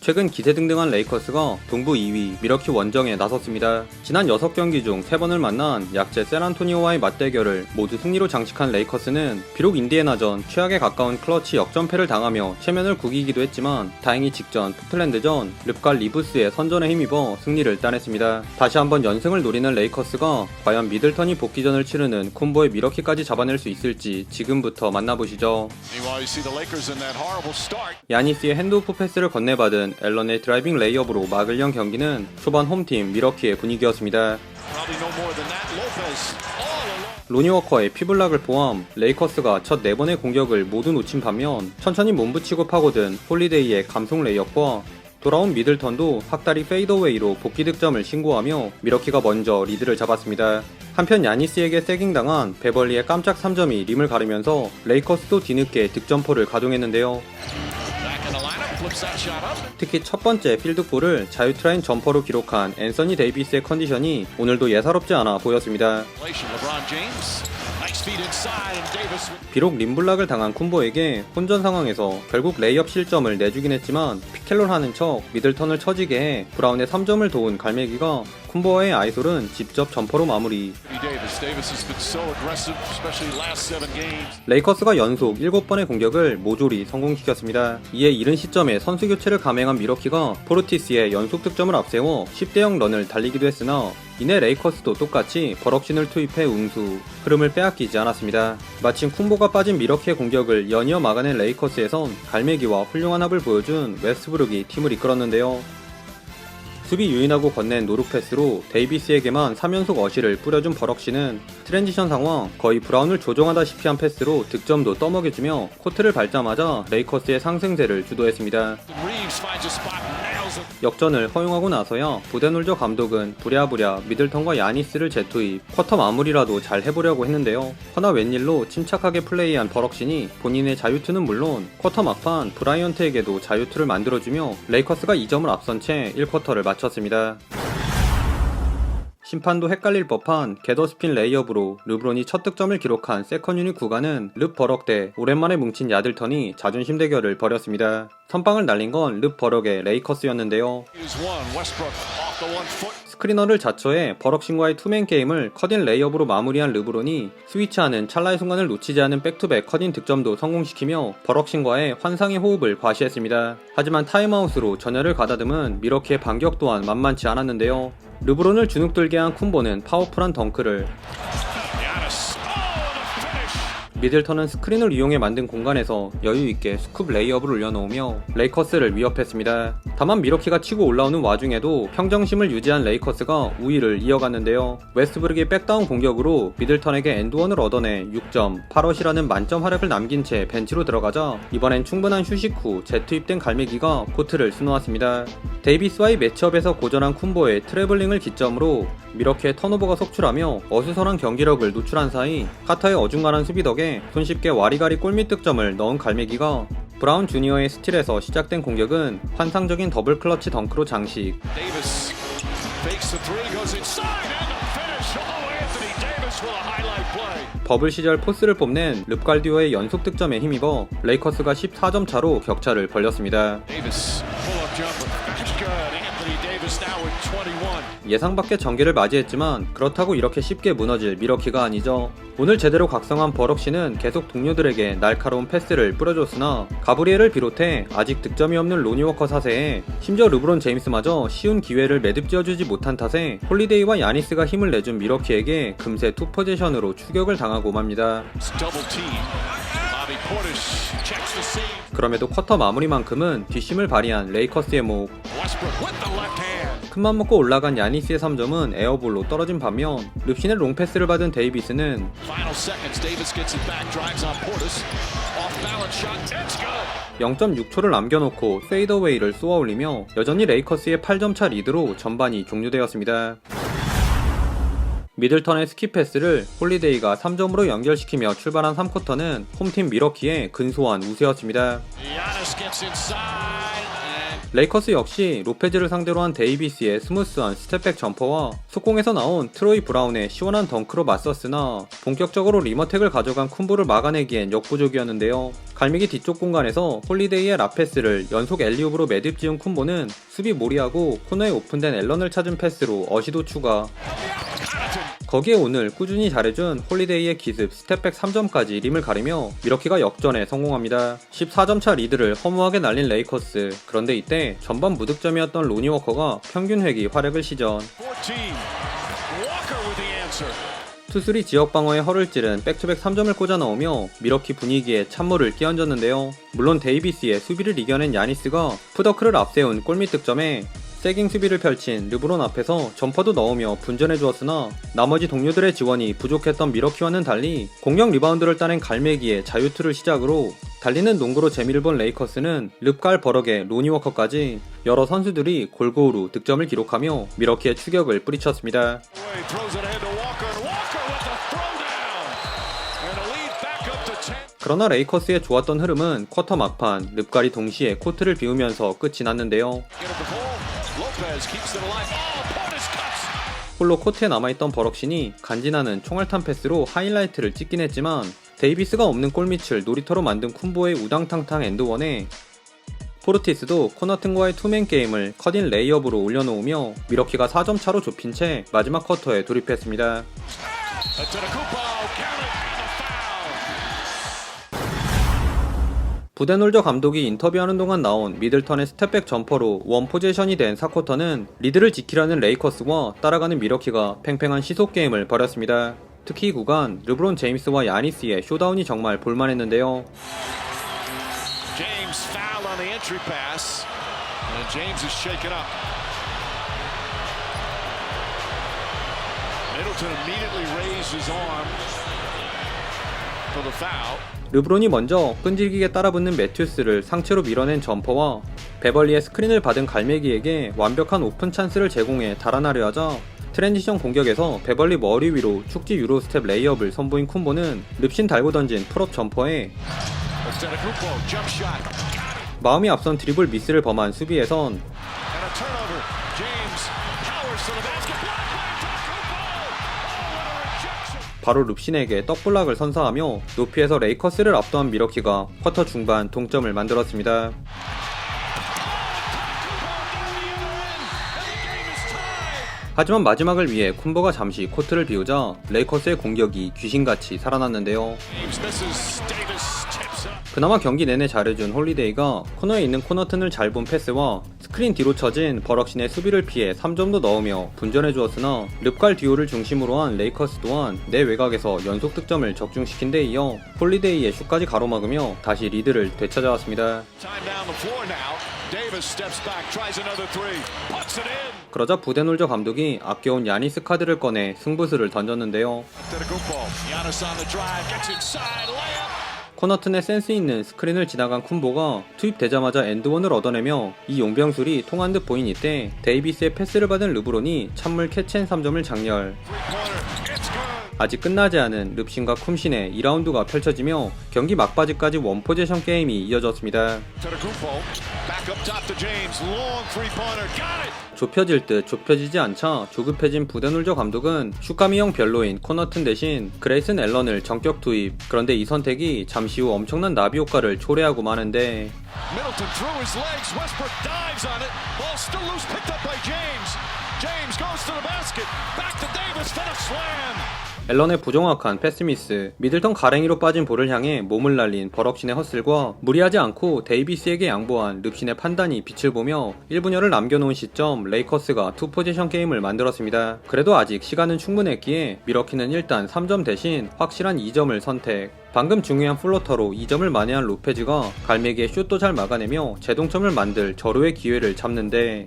최근 기세등등한 레이커스가 동부 2위 미러키 원정에 나섰습니다. 지난 6경기 중 3번을 만난 약제 샌안토니오와의 맞대결을 모두 승리로 장식한 레이커스는 비록 인디애나전 최악에 가까운 클러치 역전패를 당하며 체면을 구기기도 했지만 다행히 직전 포틀랜드전 릅과 리브스의 선전에 힘입어 승리를 따냈습니다. 다시 한번 연승을 노리는 레이커스가 과연 미들턴이 복귀전을 치르는 콤보의 미러키까지 잡아낼 수 있을지 지금부터 만나보시죠. 야니스의 핸드오프 패스를 건네받은 앨런의 드라이빙 레이업으로 막을 연 경기는 초반 홈팀 미러키의 분위기였습니다. 로니 워커의 피블락을 포함 레이커스가 첫 4번의 공격을 모두 놓친 반면 천천히 몸붙이고 파고든 홀리데이의 감속 레이업과 돌아온 미들턴도 학다리 페이더웨이로 복귀 득점을 신고하며 미러키가 먼저 리드를 잡았습니다. 한편 야니스에게 세깅당한 베벌리의 깜짝 3점이 림을 가르면서 레이커스도 뒤늦게 득점포를 가동했는데요. 특히 첫 번째 필드골을 자유트라인 점퍼로 기록한 앤서니 데이비스의 컨디션이 오늘도 예사롭지 않아 보였습니다. 비록 림블락을 당한 쿤보에게 혼전 상황에서 결국 레이업 실점을 내주긴 했지만 피켈롤 하는 척 미들턴을 처지게 해 브라운의 3점을 도운 갈매기가 쿤보와의 아이솔은 직접 점퍼로 마무리. 레이커스가 연속 7번의 공격을 모조리 성공시켰습니다. 이에 이른 시점에 선수 교체를 감행한 미러키가 포르티스의 연속 득점을 앞세워 10대0 런을 달리기도 했으나 이내 레이커스도 똑같이 버럭신을 투입해 응수, 흐름을 빼앗기지 않았습니다. 마침 쿤보가 빠진 미러키의 공격을 연이어 막아낸 레이커스에선 갈매기와 훌륭한 합을 보여준 웨스트브룩이 팀을 이끌었는데요. 수비 유인하고 건넨 노룩 패스로 데이비스에게만 3연속 어시를 뿌려준 버럭시는 트랜지션 상황 거의 브라운을 조종하다시피 한 패스로 득점도 떠먹여주며 코트를 밟자마자 레이커스의 상승세를 주도했습니다. 역전을 허용하고 나서야 부데놀저 감독은 부랴부랴 미들턴과 야니스를 재투입, 쿼터 마무리라도 잘 해보려고 했는데요. 허나 웬일로 침착하게 플레이한 버럭신이 본인의 자유투는 물론 쿼터 막판 브라이언트에게도 자유투를 만들어주며 레이커스가 2점을 앞선 채 1쿼터를 마쳤습니다. 심판도 헷갈릴 법한 게더스핀 레이업으로 르브론이 첫 득점을 기록한 세컨 유닛 구간은 릅 버럭 대 오랜만에 뭉친 야들턴이 자존심 대결을 벌였습니다. 선빵을 날린 건 릅 버럭의 레이커스였는데요. 스크리너를 자처해 버럭신과의 투맨 게임을 컷인 레이업으로 마무리한 르브론이 스위치하는 찰나의 순간을 놓치지 않은 백투백 컷인 득점도 성공시키며 버럭신과의 환상의 호흡을 과시했습니다. 하지만 타임아웃으로 전열을 가다듬은 미러키의 반격 또한 만만치 않았는데요. 르브론을 주눅들게 한 쿤보는 파워풀한 덩크를, 미들턴은 스크린을 이용해 만든 공간에서 여유있게 스쿱 레이업을 올려놓으며 레이커스를 위협했습니다. 다만 미러키가 치고 올라오는 와중에도 평정심을 유지한 레이커스가 우위를 이어갔는데요. 웨스트브룩이 백다운 공격으로 미들턴에게 엔드원을 얻어내 6점, 8엇이라는 만점 활약을 남긴 채 벤치로 들어가자 이번엔 충분한 휴식 후 재투입된 갈매기가 코트를 수놓았습니다. 데이비스와의 매치업에서 고전한 쿤보의 트래블링을 기점으로 미러키의 턴오버가 속출하며 어수선한 경기력을 노출한 사이 카타의 어중간한 수비 덕에 손쉽게 와리가리 골밑 득점을 넣은 갈매기가 브라운 주니어의 스틸에서 시작된 공격은 환상적인 더블 클러치 덩크로 장식. 버블 시절 포스를 뽐낸 릅갈디오의 연속 득점에 힘입어 레이커스가 14점 차로 격차를 벌렸습니다. 예상 밖의 전개를 맞이했지만 그렇다고 이렇게 쉽게 무너질 미러키가 아니죠. 오늘 제대로 각성한 버럭시는 계속 동료들에게 날카로운 패스를 뿌려줬으나 가브리엘을 비롯해 아직 득점이 없는 로니 워커 사세에 심지어 르브론 제임스마저 쉬운 기회를 매듭지어주지 못한 탓에 홀리데이와 야니스가 힘을 내준 미러키에게 금세 투포지션으로 추격을 당하고 맙니다. 그럼에도 쿼터 마무리만큼은 뒷심을 발휘한 레이커스의 목. 큰맘 먹고 올라간 야니스의 3점은 에어볼로 떨어진 반면 릅신의 롱패스를 받은 데이비스는 0.6초를 남겨놓고 페이더웨이를 쏘아올리며 여전히 레이커스의 8점차 리드로 전반이 종료되었습니다. 미들턴의 스킵 패스를 홀리데이가 3점으로 연결시키며 출발한 3쿼터는 홈팀 미러키의 근소한 우세였습니다. 레이커스 역시 로페즈를 상대로 한 데이비스의 스무스한 스텝백 점퍼와 속공에서 나온 트로이 브라운의 시원한 덩크로 맞섰으나 본격적으로 리머텍을 가져간 쿤보를 막아내기엔 역부족이었는데요. 갈매기 뒤쪽 공간에서 홀리데이의 라패스를 연속 엘리옵으로 매듭 지은 쿤보는 수비 몰이하고 코너에 오픈된 앨런을 찾은 패스로 어시도 추가. 거기에 오늘 꾸준히 잘해준 홀리데이의 기습 스텝백 3점까지 림을 가리며 미러키가 역전에 성공합니다. 14점차 리드를 허무하게 날린 레이커스. 그런데 이때 전반 무득점이었던 로니 워커가 평균 회기 활약을 시전. 투수리 지역 방어에 허를 찌른 백투백 3점을 꽂아 넣으며 미러키 분위기에 찬물을 끼얹었는데요. 물론 데이비스의 수비를 이겨낸 야니스가 푸더크를 앞세운 골밑 득점에 세깅 수비를 펼친 르브론 앞에서 점퍼도 넣으며 분전해 주었으나 나머지 동료들의 지원이 부족했던 미러키와는 달리 공격 리바운드를 따낸 갈매기의 자유투를 시작으로 달리는 농구로 재미를 본 레이커스는 릅갈 버럭의 로니 워커까지 여러 선수들이 골고루 득점을 기록하며 미러키의 추격을 뿌리쳤습니다. 그러나 레이커스의 좋았던 흐름은 쿼터 막판 릅갈이 동시에 코트를 비우면서 끝이 났는데요. 홀로 코트에 남아있던 버럭신이 간지나는 총알탄 패스로 하이라이트를 찍긴 했지만 데이비스가 없는 골밑을 놀이터로 만든 쿤보의 우당탕탕 엔드원에 포르티스도 코너튼과의 투맨 게임을 컷인 레이업으로 올려놓으며 미러키가 4점 차로 좁힌 채 마지막 쿼터에 돌입했습니다. 부데놀저 감독이 인터뷰하는 동안 나온 미들턴의 스텝백 점퍼로 원 포지션이 된 4쿼터는 리드를 지키려는 레이커스와 따라가는 미러키가 팽팽한 시속 게임을 벌였습니다. 특히 이 구간 르브론 제임스와 야니스의 쇼다운이 정말 볼만했는데요. 르브론이 먼저 끈질기게 따라붙는 매튜스를 상체로 밀어낸 점퍼와 베벌리의 스크린을 받은 갈매기에게 완벽한 오픈 찬스를 제공해 달아나려 하자 트랜지션 공격에서 베벌리 머리 위로 축지 유로 스텝 레이업을 선보인 쿤보는 릅신 달고 던진 풀업 점퍼에 마음이 앞선 드리블 미스를 범한 수비에선 바로 릅신에게 떡블락을 선사하며 높이에서 레이커스를 압도한 미러키가 쿼터 중반 동점을 만들었습니다. 하지만 마지막을 위해 쿤보가 잠시 코트를 비우자 레이커스의 공격이 귀신같이 살아났는데요. 그나마 경기 내내 잘해준 홀리데이가 코너에 있는 코너튼을 잘 본 패스와 스크린 뒤로 쳐진 버럭신의 수비를 피해 3점도 넣으며 분전해주었으나 릅갈 듀오를 중심으로 한 레이커스 또한 내 외곽에서 연속 득점을 적중시킨 데 이어 홀리데이의 슛까지 가로막으며 다시 리드를 되찾아왔습니다. 그러자 부데놀저 감독이 아껴온 야니스 카드를 꺼내 승부수를 던졌는데요. 코너튼의 센스 있는 스크린을 지나간 쿤보가 투입되자마자 엔드원을 얻어내며 이 용병술이 통한 듯 보인 이때 데이비스의 패스를 받은 르브론이 찬물 캐치앤 3점을 장렬. 아직 끝나지 않은 릅신과 쿰신의 2라운드가 펼쳐지며 경기 막바지까지 원포지션 게임이 이어졌습니다. 좁혀질 듯 좁혀지지 않자 조급해진 부데놀저 감독은 슈카미형 별로인 코너튼 대신 그레이슨 앨런을 정격 투입. 그런데 이 선택이 잠시 후 엄청난 나비 효과를 초래하고 마는데 앨런의 부정확한 패스미스, 미들턴 가랭이로 빠진 볼을 향해 몸을 날린 버럭신의 헛슬과 무리하지 않고 데이비스에게 양보한 릅신의 판단이 빛을 보며 1분여를 남겨놓은 시점 레이커스가 투포지션 게임을 만들었습니다. 그래도 아직 시간은 충분했기에 미러키는 일단 3점 대신 확실한 2점을 선택. 방금 중요한 플로터로 2점을 만회한 로페즈가 갈매기의 슛도 잘 막아내며 재동점을 만들 절호의 기회를 잡는데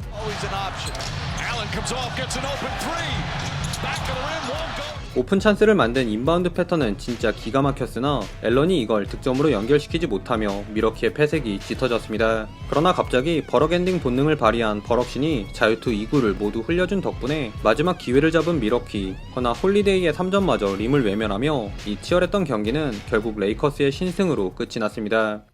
오픈 찬스를 만든 인바운드 패턴은 진짜 기가 막혔으나 앨런이 이걸 득점으로 연결시키지 못하며 미러키의 패색이 짙어졌습니다. 그러나 갑자기 버럭 엔딩 본능을 발휘한 버럭신이 자유투 2구를 모두 흘려준 덕분에 마지막 기회를 잡은 미러키. 허나 홀리데이의 3점마저 림을 외면하며 이 치열했던 경기는 결국 레이커스의 신승으로 끝이 났습니다.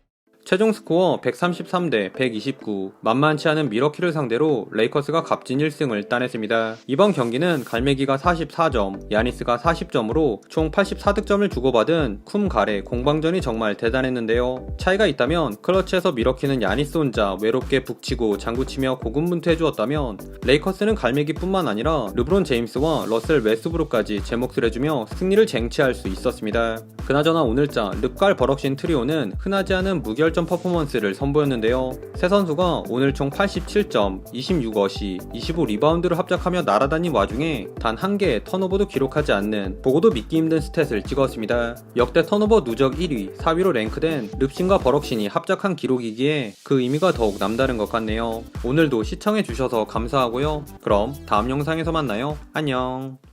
최종 스코어 133대 129, 만만치 않은 미러키를 상대로 레이커스가 값진 1승을 따냈습니다. 이번 경기는 갈매기가 44점, 야니스가 40점으로 총 84득점을 주고받은 쿰 갈의 공방전이 정말 대단했는데요. 차이가 있다면 클러치에서 미러키는 야니스 혼자 외롭게 북치고 장구치며 고군분투해주었다면 레이커스는 갈매기뿐만 아니라 르브론 제임스와 러셀 웨스브룩까지 제 몫을 해주며 승리를 쟁취할 수 있었습니다. 그나저나 오늘자 릅갈 버럭신 트리오는 흔하지 않은 무결점 퍼포먼스를 선보였는데요. 세 선수가 오늘 총 87점, 26어시, 25리바운드를 합작하며 날아다닌 와중에 단 한 개의 턴오버도 기록하지 않는 보고도 믿기 힘든 스탯을 찍었습니다. 역대 턴오버 누적 1위, 4위로 랭크된 릅신과 버럭신이 합작한 기록이기에 그 의미가 더욱 남다른 것 같네요. 오늘도 시청해주셔서 감사하고요. 그럼 다음 영상에서 만나요. 안녕.